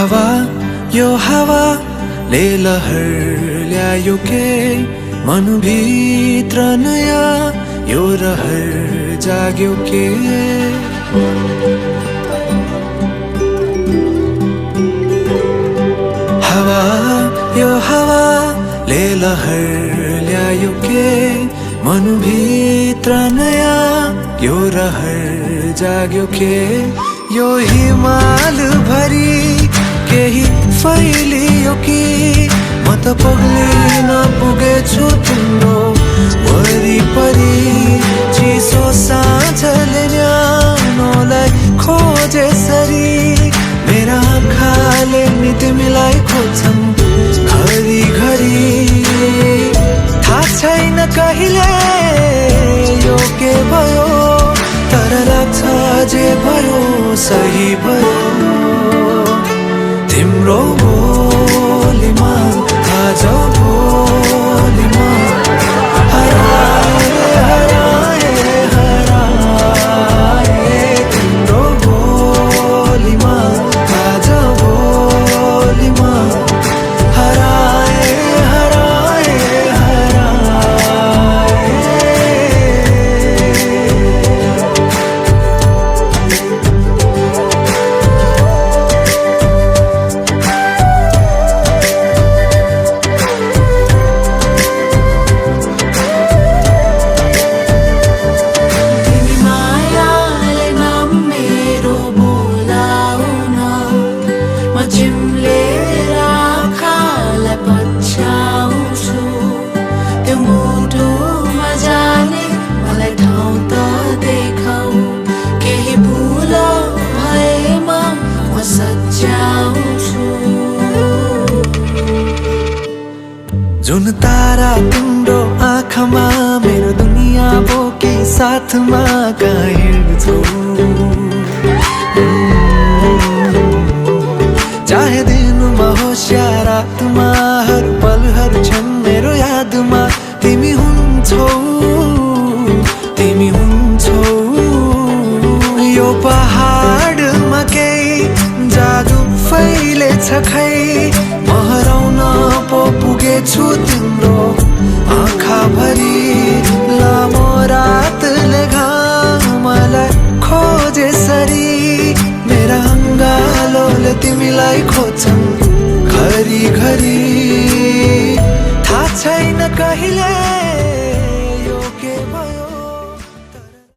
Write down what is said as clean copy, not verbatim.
हावा यो हावाले लहर ल्यायो के मनभित्र नयाँ यो रहर जाग्यो के हावा यो हावाले लहर ल्यायो के मनभित्र नयाँ यो रहर जाग्यो के यो हिमाल भरी केही फैलियो कि म त पग्लिन पुगेछु तिम्रो वरिपरि चिसो साँझले न्यानोलाई खोजेसरी मेरा आँखाले नि तिमीलाई खोज्छन् घरिघरि थाहा छैन कहिले यो के भयो तर लाग्छ जे भयो सही भयो तिम्रो बोलीमा आज भोलिमा हराए हराए हराए तिम्रो बोलीमा आज भोलिमा हराए हराए हराए जुन तारा तिम्रो आँखामा मेरो दुनिया बोकी साथमा कहाँ हिँड्छौ चाहे दिनमा होस् या रातमा हर पलहरू छन् मेरो यादमा तिमी हुन्छौ तिमी हुन्छौ यो पहाडमा केही जादु फैलेछ खै म हराउन पो पुगेछु तिम्रो आँखाभरि लामो रातले घामलाई खोजेसरी मेरा अङ्गालोले तिमीलाई खोज्छन् घरिघरि थाहा छैन कहिले